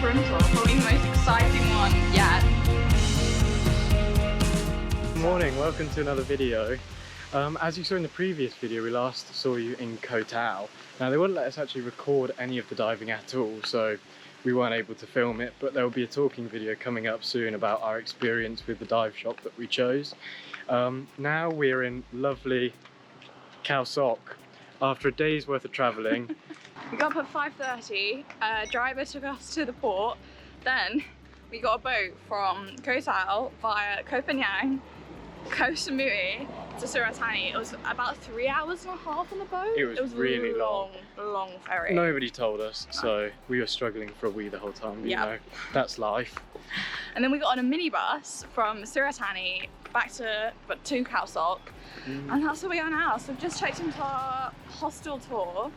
room tour, probably the most exciting one yet. Good morning, welcome to another video. As you saw in the previous video, we last saw you in Koh Tao. Now they wouldn't let us actually record any of the diving at all, so we weren't able to film it, but there will be a talking video coming up soon about our experience with the dive shop that we chose. Now we're in lovely Khao Sok after a day's worth of travelling. We got up at 5:30, driver took us to the port, then we got a boat from Koh Tao via Koh Phangan, Koh Samui to Surat Thani. It was about 3 hours and a half on the boat. It was really long ferry. Nobody told us, so we were struggling for a wee the whole time, but you know, that's life. And then we got on a minibus from Surat Thani back to Khao Sok, and that's where we are now. So we've just checked into our hostel tour.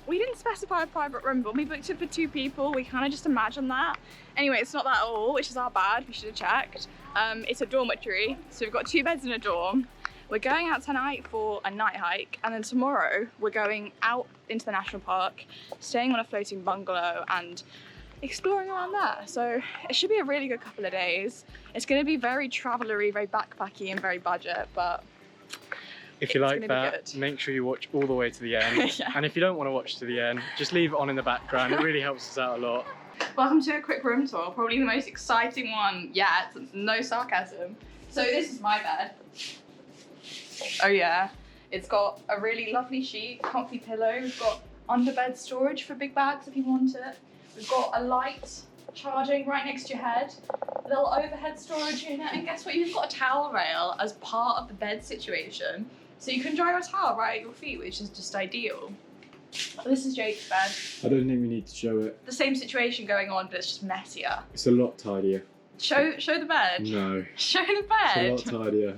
We didn't specify a private room, but we booked it for 2 people. We kind of just imagined that. Anyway, it's not that at all, which is our bad. We should have checked. It's a dormitory, so we've got 2 beds in a dorm. We're going out tonight for a night hike, and then tomorrow we're going out into the national park, staying on a floating bungalow and exploring around there. So it should be a really good couple of days. It's going to be very travellery, very backpacky and very budget, but if you like that, make sure you watch all the way to the end. Yeah. And if you don't want to watch to the end, just leave it on in the background. It really helps us out a lot. Welcome to a quick room tour, probably the most exciting one yet, no sarcasm. So this is my bed. Oh yeah, it's got a really lovely sheet, comfy pillow. We've got underbed storage for big bags if you want it. We've got a light charging right next to your head, a little overhead storage unit, and guess what? You've got a towel rail as part of the bed situation, so you can dry your towel right at your feet, which is just ideal. This is Jake's bed. I don't think we need to show it. The same situation going on, but it's just messier. It's a lot tidier. Show the bed. No. Show the bed. It's a lot tidier.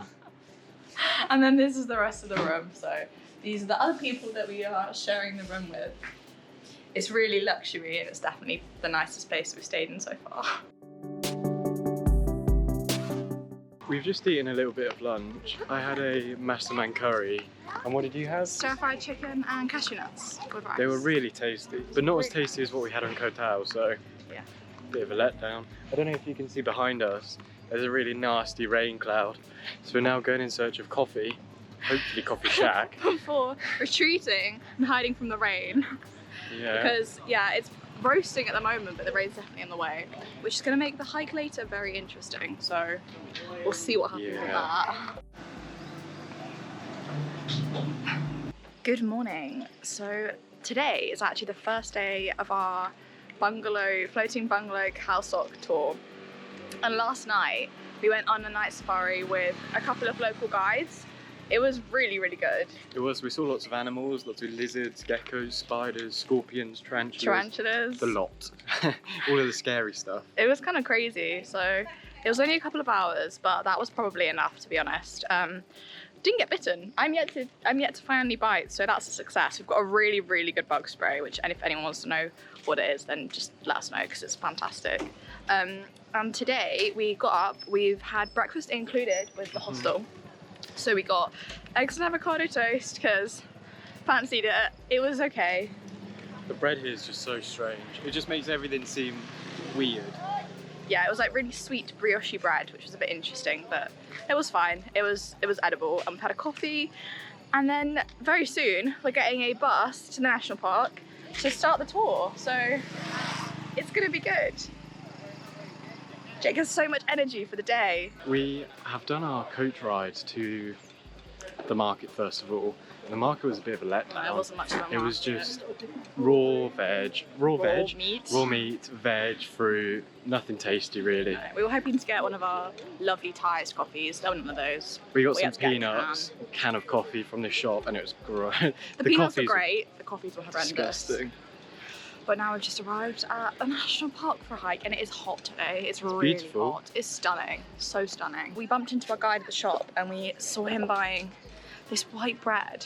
And then this is the rest of the room. So these are the other people that we are sharing the room with. It's really luxury, and it's definitely the nicest place we've stayed in so far. We've just eaten a little bit of lunch. I had a massaman curry. And what did you have? Stir-fried chicken and cashew nuts with rice. They were really tasty, but not as tasty as what we had on Koh Tao, so yeah, bit of a letdown. I don't know if you can see behind us, there's a really nasty rain cloud. So we're now going in search of coffee, hopefully Coffee Shack. Before retreating and hiding from the rain. Yeah. Because yeah, it's roasting at the moment, but the rain's definitely in the way, which is going to make the hike later very interesting. So we'll see what happens with that. Good morning. So today is actually the first day of our floating bungalow Khao Sok tour. And last night we went on a night safari with a couple of local guides. It was really, really good. It was. We saw lots of animals, lots of lizards, geckos, spiders, scorpions, tarantulas. The lot. All of the scary stuff. It was kind of crazy. So it was only a couple of hours, but that was probably enough, to be honest. Didn't get bitten. I'm yet to find any bites, so that's a success. We've got a really, really good bug spray, which, and if anyone wants to know what it is, then just let us know because it's fantastic. And today we got up. We've had breakfast included with the hostel. So we got eggs and avocado toast because fancied it. It was okay. The bread here is just so strange. It just makes everything seem weird. Yeah, it was like really sweet brioche bread, which was a bit interesting, but it was fine. It was edible. And we had a coffee, and then very soon we're getting a bus to the national park to start the tour. So it's gonna be good. Jake has so much energy for the day. We have done our coach ride to the market first of all. The market was a bit of a letdown. There wasn't much of a market. It was just raw meat, veg, fruit, nothing tasty really. No, we were hoping to get one of our lovely Thai coffees. There wasn't one of those. We got some had to get a peanuts, can of coffee from the shop, and it was great. The peanuts were great, the coffees were horrendous. Disgusting. But now we've just arrived at the national park for a hike, and it is hot today. It's really beautiful. Hot. It's stunning, so stunning. We bumped into our guide at the shop and we saw him buying this white bread.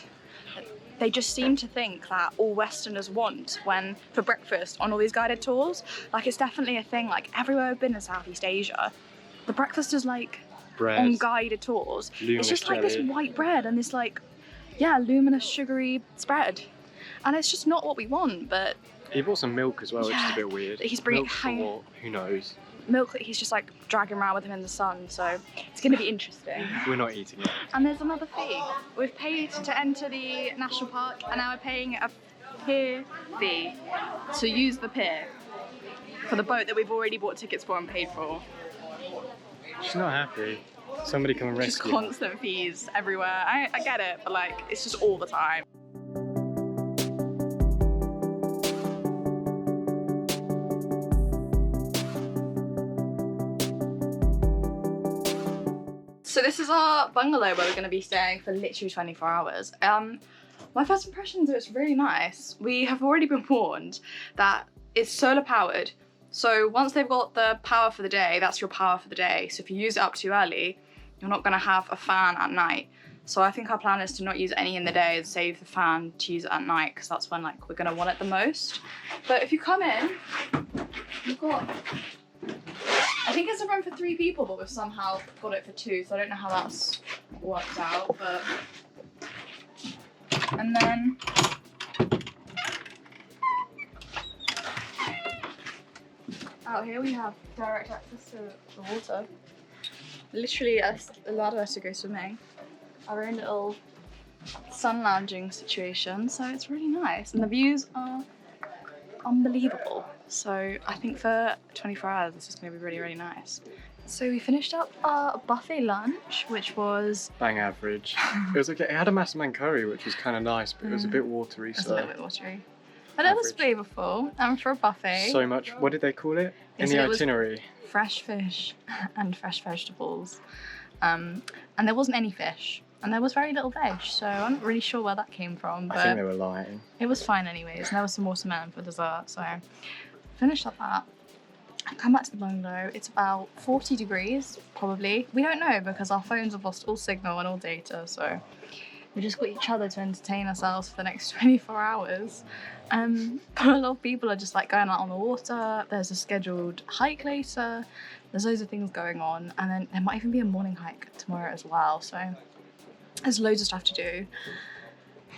They just seem to think that all Westerners want when for breakfast on all these guided tours. Like, it's definitely a thing. Like, everywhere I've been in Southeast Asia, the breakfast is like bread on guided tours. It's just like jelly. this white bread and this like, yeah, luminous sugary spread. And it's just not what we want, but He bought some milk as well, which is a Yeah, bit weird. he's bringing milk for what? Who knows? milk that he's just like dragging around with him in the sun, so it's going to be interesting. We're not eating it. And there's another fee. We've paid to enter the national park, and now we're paying a pier fee to use the pier for the boat that we've already bought tickets for and paid for. She's not happy. Somebody come and Just rescue her. constant fees everywhere. I get it, but like it's just all the time. So this is our bungalow where we're going to be staying for literally 24 hours. My first impressions are it's really nice. We have already been warned that it's solar powered. So once they've got the power for the day, that's your power for the day. So if you use it up too early, you're not going to have a fan at night. So I think our plan is to not use any in the day and save the fan to use it at night, because that's when like we're going to want it the most. But if you come in, you've got, I think it's a room for 3 people, but we've somehow got it for 2, so I don't know how that's worked out, but... And then... Out here we have direct access to the water. Literally a ladder to go swimming. Our own little sun lounging situation, so it's really nice. And the views are unbelievable. So I think for 24 hours this is going to be really, really nice. So we finished up our buffet lunch, which was... Bang average. It was okay. It had a massaman curry, which was kind of nice, but it was a bit watery. It's So a little bit watery. But it was flavourful, and for a buffet... so much. What did they call it in the itinerary? Fresh fish and fresh vegetables. And there wasn't any fish. And there was very little veg, so I'm not really sure where that came from. But I think they were lying. it was fine anyways, and there was some watermelon for dessert, so finished up that. I come back to the bungalow. It's about 40 degrees, probably. We don't know because our phones have lost all signal and all data, so we just got each other to entertain ourselves for the next 24 hours. But a lot of people are just like going out on the water. There's a scheduled hike later. There's loads of things going on, and then there might even be a morning hike tomorrow as well. So there's loads of stuff to do.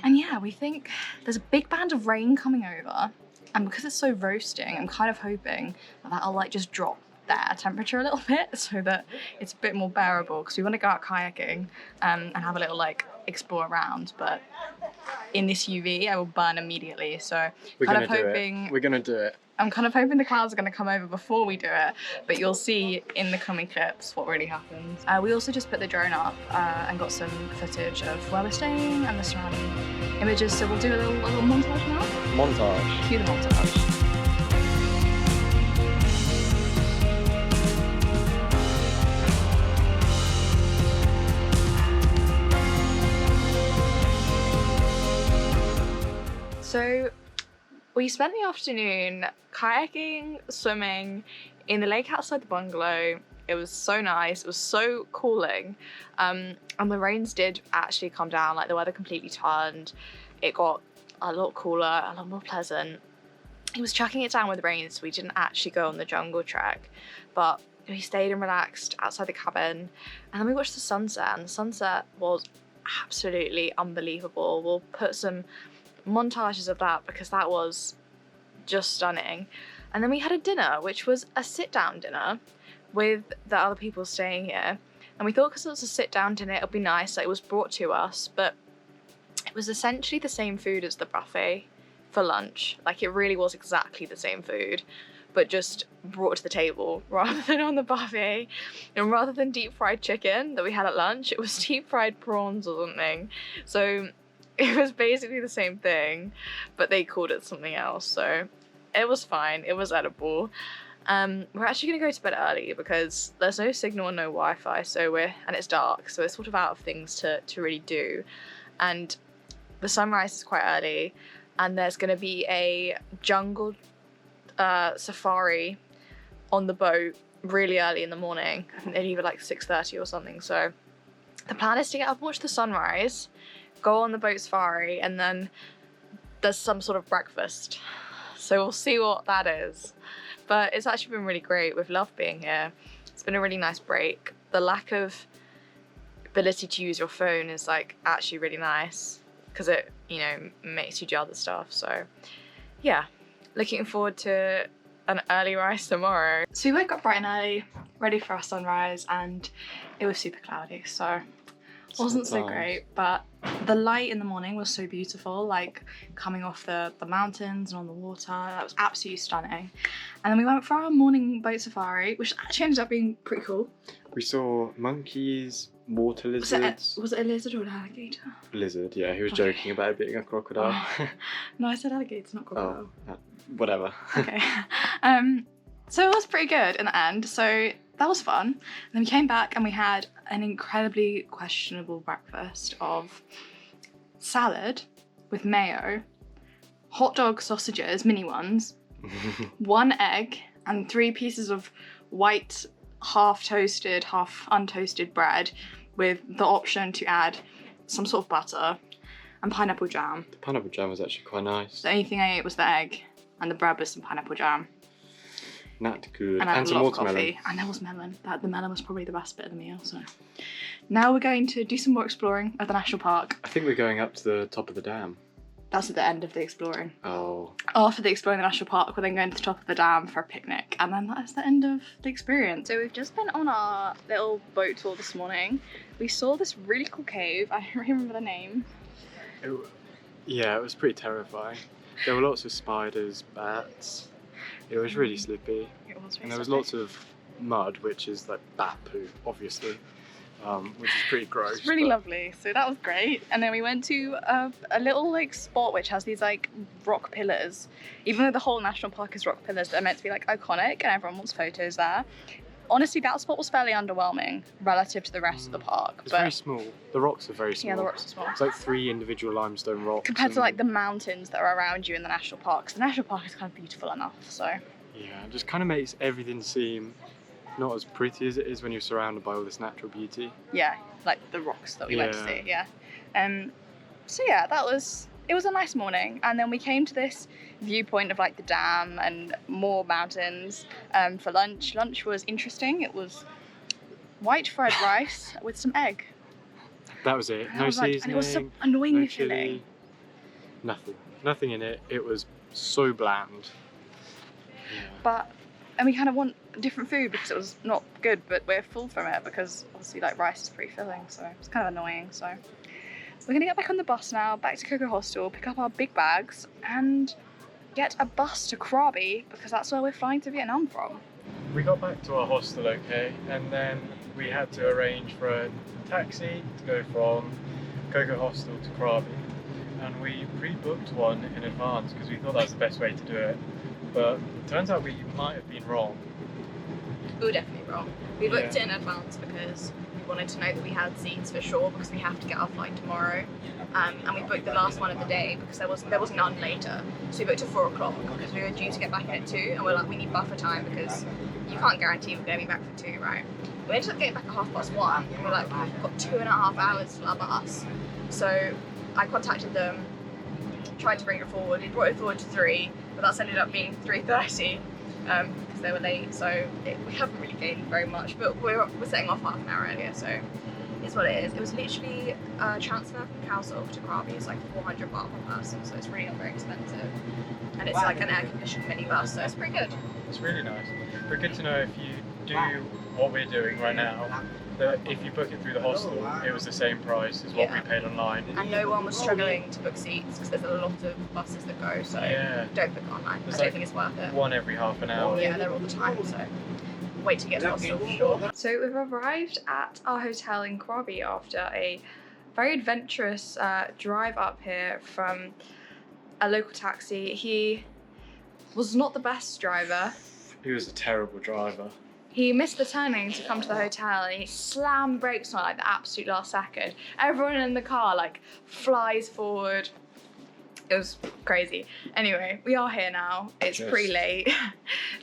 And yeah, we think there's a big band of rain coming over. And because it's so roasting, I'm kind of hoping that that'll like just drop the air temperature a little bit so that it's a bit more bearable, because we want to go out kayaking and have a little like explore around. But in this UV, I will burn immediately. So We're kind gonna of do hoping it. We're gonna do it. I'm kind of hoping the clouds are going to come over before we do it, but you'll see in the coming clips what really happens. We also just put the drone up and got some footage of where we're staying and the surrounding images, so we'll do a little montage now. Montage. Cue the montage. So we spent the afternoon kayaking, swimming in the lake outside the bungalow. It was so nice. It was so cooling. And the rains did actually come down. Like the weather completely turned. It got a lot cooler, a lot more pleasant. It was chucking it down with rain, so we didn't actually go on the jungle trek. But we stayed and relaxed outside the cabin. And then we watched the sunset. And the sunset was absolutely unbelievable. We'll put some montages of that because that was just stunning. And then we had a dinner, which was a sit-down dinner with the other people staying here. And we thought because it was a sit-down dinner, it would be nice that it was brought to us, but it was essentially the same food as the buffet for lunch. Like it really was exactly the same food, but just brought to the table rather than on the buffet. And rather than deep fried chicken that we had at lunch, it was deep fried prawns or something. So it was basically the same thing, but they called it something else. So it was fine. It was edible. We're actually going to go to bed early because there's no signal and no Wi-Fi, and it's dark, so we're sort of out of things to really do. And the sunrise is quite early, and there's going to be a jungle safari on the boat really early in the morning. I think they leave at like 6:30 or something. So the plan is to get up and watch the sunrise, go on the boat safari, and then there's some sort of breakfast. So we'll see what that is. But it's actually been really great. We've loved being here. It's been a really nice break. The lack of ability to use your phone is like actually really nice because it, you know, makes you do other stuff. So yeah, looking forward to an early rise tomorrow. So we woke up bright and early, ready for our sunrise, and it was super cloudy, so it wasn't so great, but the light in the morning was so beautiful, like coming off the mountains and on the water. That was absolutely stunning. And then we went for our morning boat safari, which actually ended up being pretty cool. We saw monkeys, water lizards. Was it a lizard or an alligator? Lizard, yeah, he was joking about it being a crocodile. Oh. No, I said alligator, not crocodile. Whatever. Okay. So it was pretty good in the end, so that was fun. And then we came back and we had an incredibly questionable breakfast of salad with mayo, hot dog sausages, mini ones, 1 egg, and 3 pieces of white, half toasted, half untoasted bread with the option to add some sort of butter and pineapple jam. The pineapple jam was actually quite nice. The only thing I ate was the egg, and the bread was some pineapple jam. Not good. And I had some a lot of watermelon. coffee. And there was melon. The melon was probably the best bit of the meal. So now we're going to do some more exploring of the national park. I think we're going up to the top of the dam. That's at the end of the exploring. Oh. After the exploring the national park, we're then going to the top of the dam for a picnic. And then that is the end of the experience. So we've just been on our little boat tour this morning. We saw this really cool cave. I don't remember the name. Yeah, it was pretty terrifying. There were lots of spiders, bats. It was really slippy. It was really And there was slippy. lots of mud, which is like bat poo, obviously, which is pretty gross. It's really but lovely, so that was great. And then we went to a little like spot which has these like rock pillars. Even though the whole national park is rock pillars, they're meant to be like iconic and everyone wants photos there. Honestly, that spot was fairly underwhelming relative to the rest of the park. It's but very small. The rocks are very small. yeah, the rocks are small. It's like 3 individual limestone rocks. Compared to and- like the mountains that are around you in the national parks. The national park is kind of beautiful enough, so. Yeah, it just kind of makes everything seem not as pretty as it is when you're surrounded by all this natural beauty. Yeah, like the rocks that we went to Yeah. see, yeah. So yeah, it was a nice morning, and then we came to this viewpoint of like the dam and more mountains for lunch. Lunch was interesting. It was white fried rice with some egg. That was it. That No was lunch, seasoning, and it was so annoyingly no filling. chili, nothing in it. It was so bland. Yeah. And we kind of want different food because it was not good, but we're full from it because obviously like rice is pretty filling, so it's kind of annoying. So we're gonna get back on the bus now, back to Coco Hostel, pick up our big bags and get a bus to Krabi because that's where we're flying to Vietnam from. We got back to our hostel okay, and then we had to arrange for a taxi to go from Coco Hostel to Krabi, and we pre-booked one in advance because we thought that was the best way to do it, but it turns out we might have been wrong. We were definitely wrong. We booked Yeah. it in advance because we wanted to know that we had seats for sure because we have to get our flight tomorrow. And we booked the last one of the day because there was none later. So we booked at 4 o'clock because we were due to get back at 2, and we're like, we need buffer time because you can't guarantee we're going to be back for 2, right? We ended up getting back at 1:30, and we're like, we've got 2.5 hours till our bus. So I contacted them, tried to bring it forward. We brought it forward to 3, but that's ended up being 3:30 because they were late. So we haven't really gained very much, but we're setting off half an hour earlier, so it's what it is. It was literally a transfer from Khao Sok to Krabi. It's like 400 baht per person, so it's really not very expensive. And it's like an air-conditioned minibus, so it's pretty good. It's really nice. But good to know if you do what we're doing right now, that if you book it through the hostel, it was the same price as what we paid online. And no one was struggling to book seats because there's a lot of buses that go, so Yeah. don't book online. There's I don't like think it's worth it. One every half an hour. Yeah, they're all the time, so wait to get to hostel for sure. So we've arrived at our hotel in Krabi after a very adventurous drive up here from a local taxi. He was not the best driver. He was a terrible driver. He missed the turning to come to the hotel and he slammed brakes on like the absolute last second. Everyone in the car like flies forward. It was crazy. Anyway, we are here now. It's pretty late.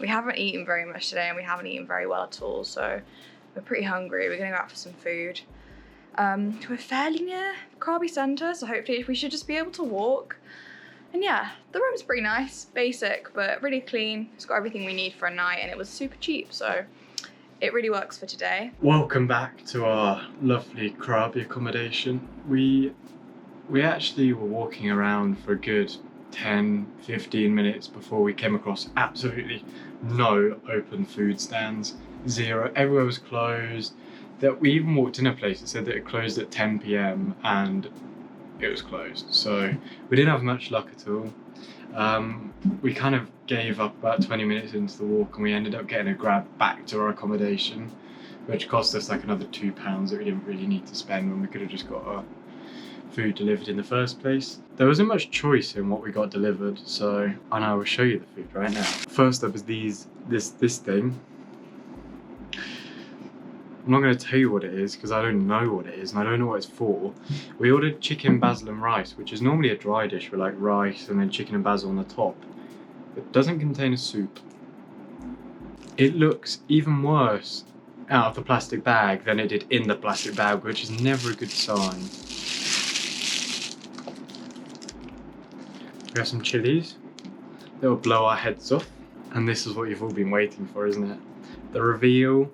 We haven't eaten very much today and we haven't eaten very well at all, so we're pretty hungry. We're gonna go out for some food. We're fairly near Krabi Centre, so hopefully we should just be able to walk. And yeah, the room's pretty nice, basic, but really clean. It's got everything we need for a night and it was super cheap, so it really works for today. Welcome back to our lovely Krabi accommodation. We actually were walking around for a good 10-15 minutes before we came across absolutely no open food stands. Zero. Everywhere was closed. That we even walked in a place that said that it closed at 10 p.m. and it was closed. So we didn't have much luck at all. We kind of gave up about 20 minutes into the walk, and we ended up getting a grab back to our accommodation, which cost us like another £2 that we didn't really need to spend when we could have just got our food delivered in the first place. There wasn't much choice in what we got delivered, so and I will show you the food right now. First up is this thing. I'm not going to tell you what it is because I don't know what it is and I don't know what it's for. We ordered chicken, basil and rice, which is normally a dry dish with like rice and then chicken and basil on the top. It doesn't contain a soup. It looks even worse out of the plastic bag than it did in the plastic bag, which is never a good sign. We have some chilies that will blow our heads off. And this is what you've all been waiting for, isn't it? The reveal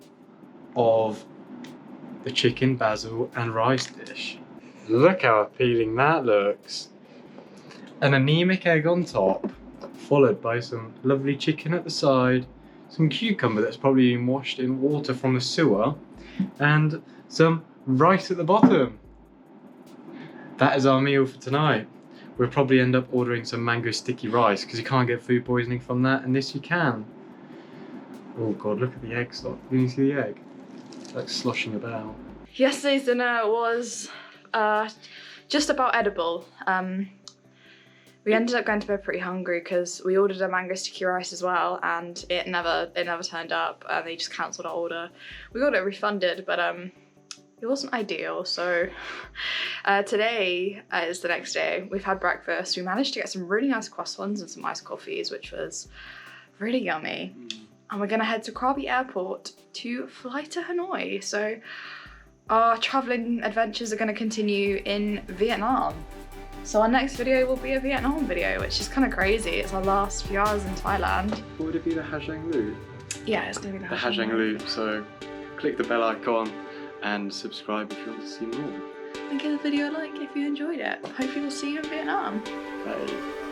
of the chicken, basil and rice dish. Look how appealing that looks. An anemic egg on top, followed by some lovely chicken at the side, some cucumber that's probably been washed in water from the sewer, and some rice at the bottom. That is our meal for tonight. We'll probably end up ordering some mango sticky rice because you can't get food poisoning from that, and this you can. Oh god, look at the egg slot. Can you see the egg? It's like sloshing about. Yesterday's dinner was just about edible. We ended up going to bed pretty hungry because we ordered a mango sticky rice as well, and it never turned up. They just cancelled our order. We got it refunded, but it wasn't ideal. So today is the next day. We've had breakfast. We managed to get some really nice croissants and some iced coffees, which was really yummy. And we're gonna head to Krabi Airport to fly to Hanoi. So our traveling adventures are gonna continue in Vietnam. So our next video will be a Vietnam video, which is kind of crazy. It's our last few hours in Thailand. What would it be, the Ha Giang Loop? Yeah, it's gonna be the Ha Giang Loop. So click the bell icon and subscribe if you want to see more. And give the video a like if you enjoyed it. Hopefully we'll see you in Vietnam. Bye.